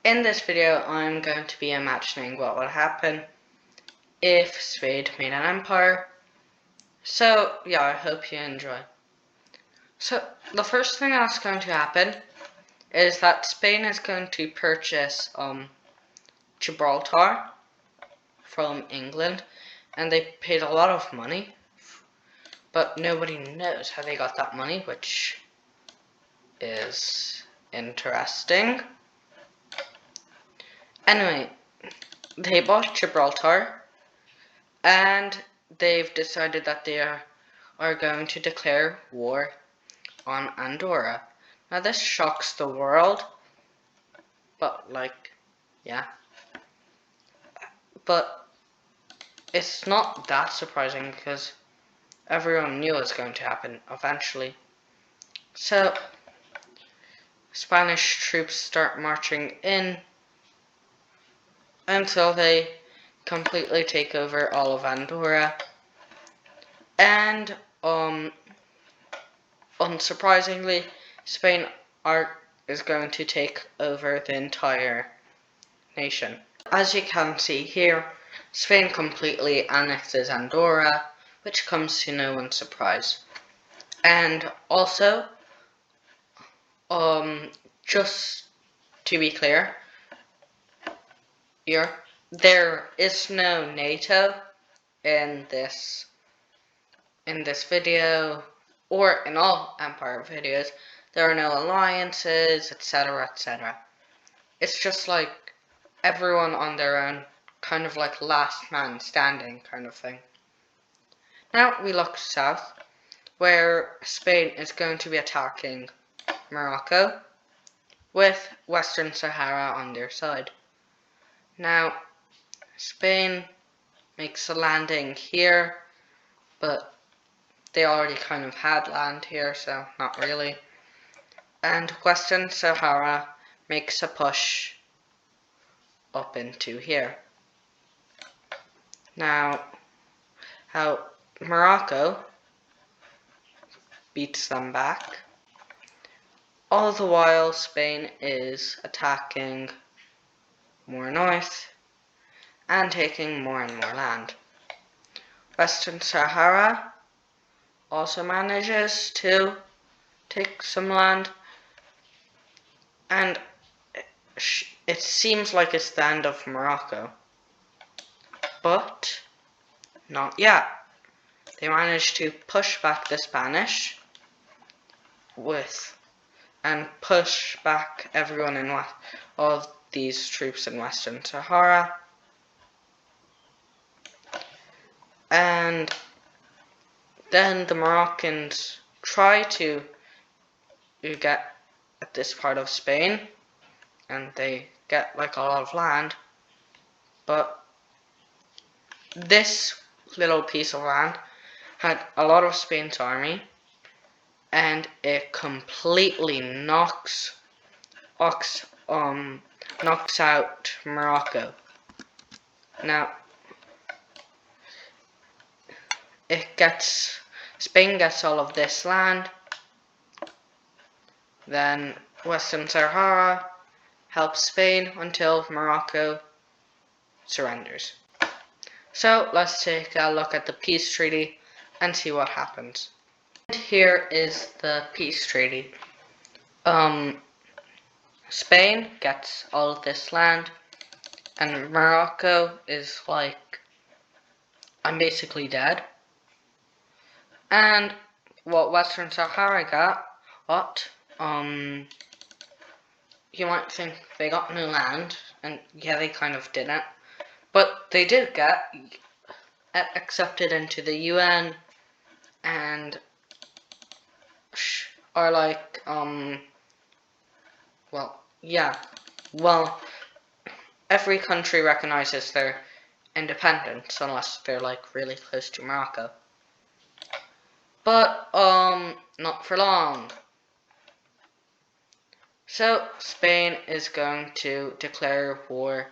In this video, I'm going to be imagining what would happen if Spain made an empire. So, yeah, I hope you enjoy. So, the first thing that's going to happen is that Spain is going to purchase Gibraltar from England, and they paid a lot of money, but nobody knows how they got that money, which is interesting. Anyway, they bought Gibraltar, and they've decided that they are going to declare war on Andorra. Now this shocks the world, but yeah. But it's not that surprising because everyone knew it was going to happen eventually. So Spanish troops start marching in until they completely take over all of Andorra. And unsurprisingly, Spain is going to take over the entire nation. As you can see here, Spain completely annexes Andorra, which comes to no one's surprise. And also, just to be clear, there is no NATO in this video, or in all Empire videos. There are no alliances, etc., etc. It's just like everyone on their own, kind of like last man standing kind of thing. Now we look south, where Spain is going to be attacking Morocco, with Western Sahara on their side. Now, Spain makes a landing here, but they already kind of had land here, so not really. And Western Sahara makes a push up into here. Now, how Morocco beats them back. All the while, Spain is attacking more north and taking more and more land. Western Sahara also manages to take some land, and it seems like it's the end of Morocco, but not yet. They managed to push back the Spanish and push back everyone in all of these troops in Western Sahara, and then the Moroccans try to get at this part of Spain, and they get like a lot of land, but this little piece of land had a lot of Spain's army, and it completely knocks out Morocco. Now Spain gets all of this land, then Western Sahara helps Spain until Morocco surrenders. So let's take a look at the peace treaty and see what happens. And here is the peace treaty. Spain gets all of this land, and Morocco is like, I'm basically dead. And what Western Sahara got, you might think they got no land, and yeah, they kind of didn't, but they did get accepted into the UN, and are like, every country recognizes their independence unless they're like really close to Morocco. But not for long. So Spain is going to declare war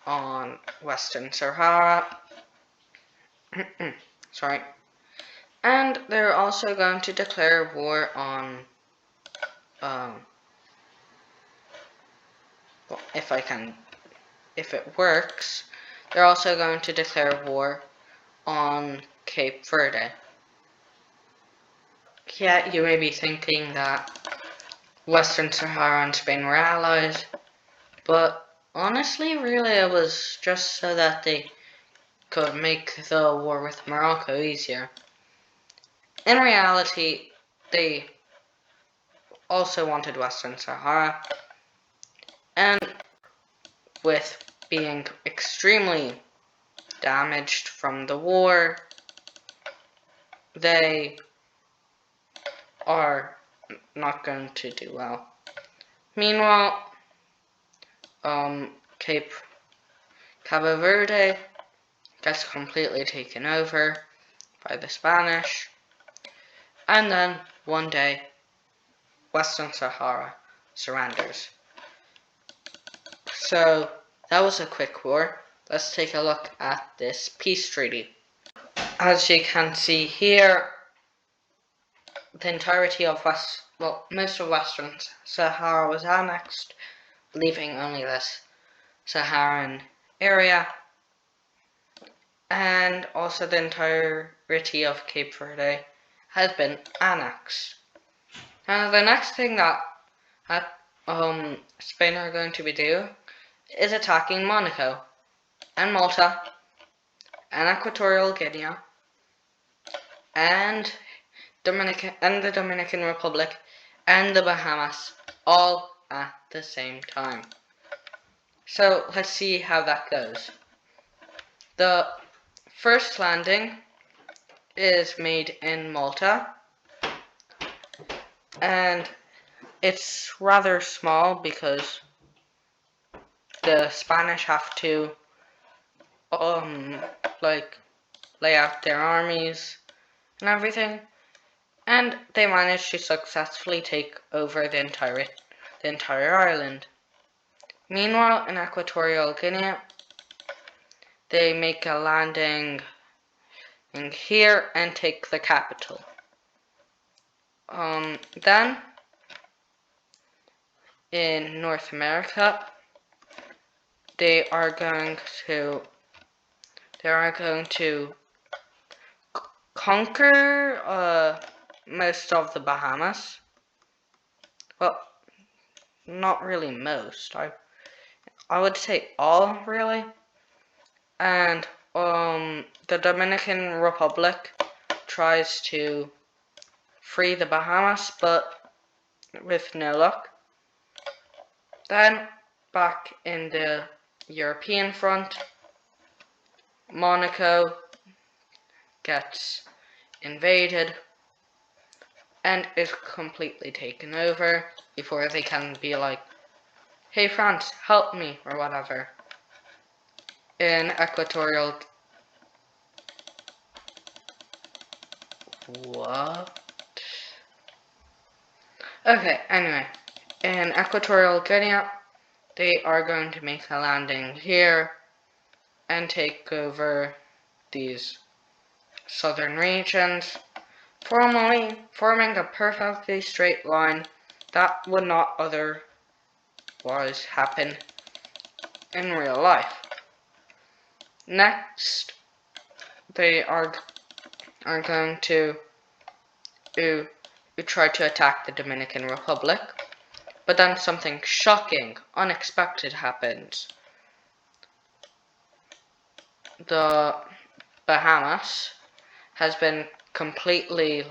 on Western Sahara. Sorry. And they're also going to declare war on if it works, they're also going to declare war on Cape Verde. Yeah, you may be thinking that Western Sahara and Spain were allies, but honestly, really, it was just so that they could make the war with Morocco easier. In reality, they also wanted Western Sahara, and with being extremely damaged from the war, they are not going to do well. Meanwhile, Cape Cabo Verde gets completely taken over by the Spanish, and then one day, Western Sahara surrenders. So that was a quick war. Let's take a look at this peace treaty. As you can see here, the entirety of most of Western Sahara was annexed, leaving only this Saharan area, and also the entirety of Cape Verde has been annexed. Now the next thing that Spain are going to be doing is attacking Monaco and Malta and Equatorial Guinea and the Dominican Republic and the Bahamas all at the same time. So let's see how that goes. The first landing is made in Malta, and it's rather small because the Spanish have to lay out their armies and everything, and they managed to successfully take over the entire island. Meanwhile, in Equatorial Guinea, they make a landing in here and take the capital. Then in North America, they are going to conquer most of the Bahamas. Well, not really most. I would say all, really. And the Dominican Republic tries to free the Bahamas, but with no luck. Then back in the European front, Monaco gets invaded and is completely taken over before they can be like, hey France, help me, or whatever. In Equatorial... What? Okay, anyway. In Equatorial Guinea, they are going to make a landing here and take over these southern regions, forming a perfectly straight line that would not otherwise happen in real life. Next, they are going to try to attack the Dominican Republic, but then something shocking, unexpected happens. The Bahamas has been completely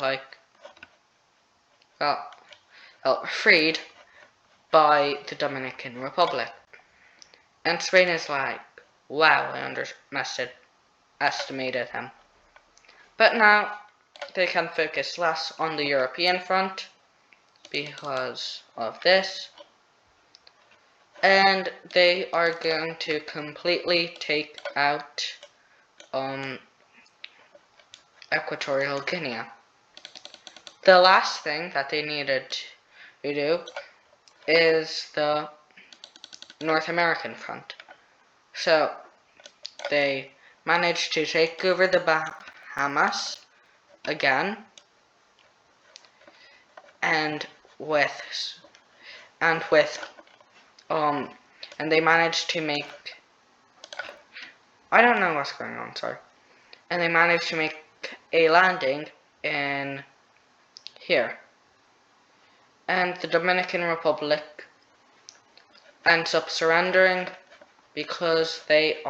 freed by the Dominican Republic. And Spain is like, wow, I underestimated him. But now they can focus less on the European front because of this. And they are going to completely take out Equatorial Guinea. The last thing that they needed to do is the North American front. So they managed to take over the Bahamas again, and with and they managed to make, I don't know what's going on, sorry. And they managed to make a landing in here. And the Dominican Republic ends up surrendering because they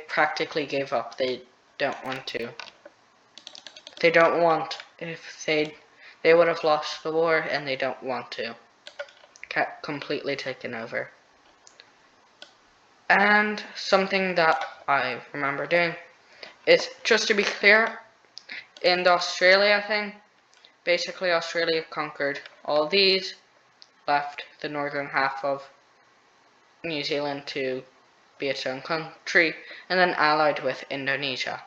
practically gave up. They don't want to. They don't want, if they would have lost the war, and they don't want to. Completely taken over. And something that I remember doing is, just to be clear, in the Australia thing, basically Australia conquered all these, left the northern half of New Zealand to be its own country, and then allied with Indonesia.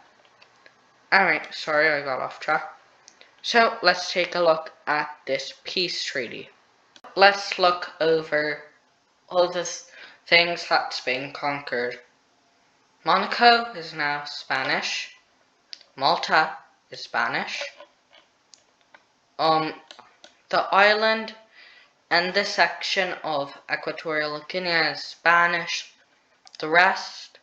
Alright, sorry I got off track. So let's take a look at this peace treaty. Let's look over all the things that's been conquered. Monaco is now Spanish. Malta is Spanish. The island and this section of Equatorial Guinea is Spanish. The rest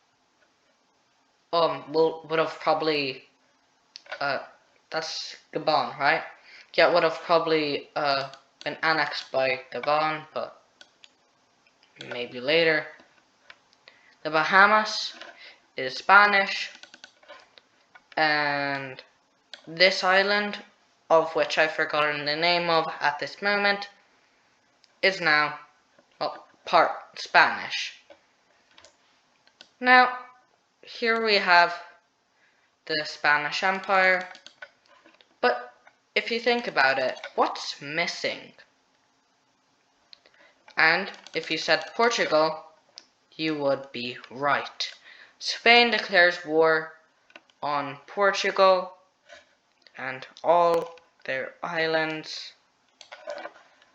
would have probably that's Gabon, right? Yeah, would have probably been annexed by Gabon, but maybe later. The Bahamas is Spanish, and this island, of which I've forgotten the name of at this moment, is now, well, part Spanish. Now, here we have the Spanish Empire, but if you think about it, what's missing? And if you said Portugal, you would be right. Spain declares war on Portugal and all their islands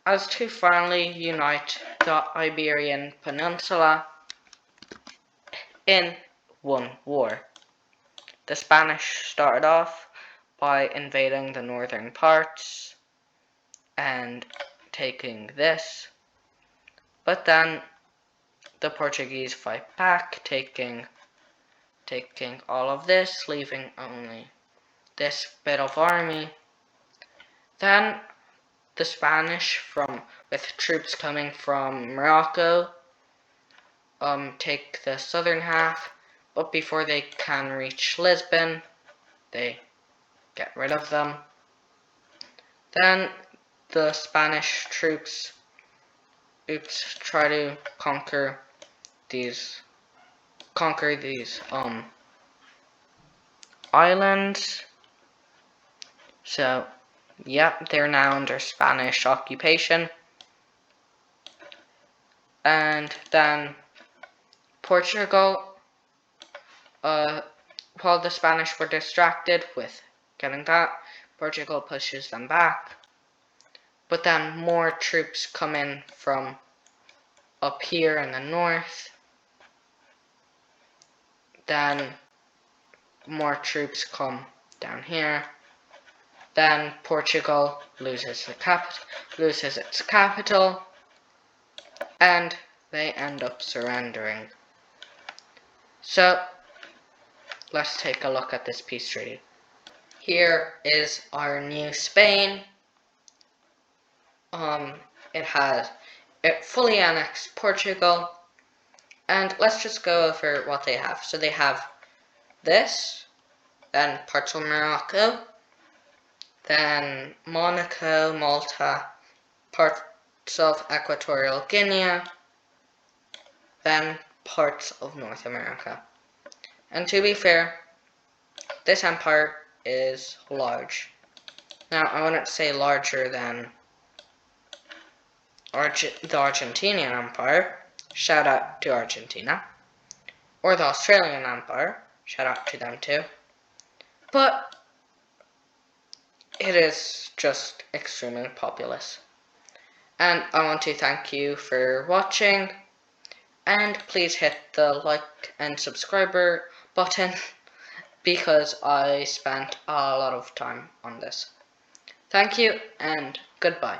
as to finally unite the Iberian Peninsula in one war. The Spanish started off by invading the northern parts and taking this, but then the Portuguese fight back, taking all of this, leaving only this bit of army. Then the Spanish, with troops coming from Morocco, take the southern half, but before they can reach Lisbon, they get rid of them. Then the Spanish troops try to conquer these islands. So yeah, they're now under Spanish occupation. And then Portugal, while the Spanish were distracted with getting that, Portugal pushes them back. But then more troops come in from up here in the north. Then more troops come down here. Then Portugal loses its capital, and they end up surrendering. So let's take a look at this peace treaty. Here is our new Spain. It fully annexed Portugal, and let's just go over what they have. So they have this, then parts of Morocco, then Monaco, Malta, parts of Equatorial Guinea, then parts of North America. And to be fair, this empire is large. Now, I wouldn't say larger than the Argentinian Empire, shout out to Argentina, or the Australian Empire, shout out to them too, but it is just extremely populous. And I want to thank you for watching, and please hit the like and subscriber button because I spent a lot of time on this. Thank you and goodbye.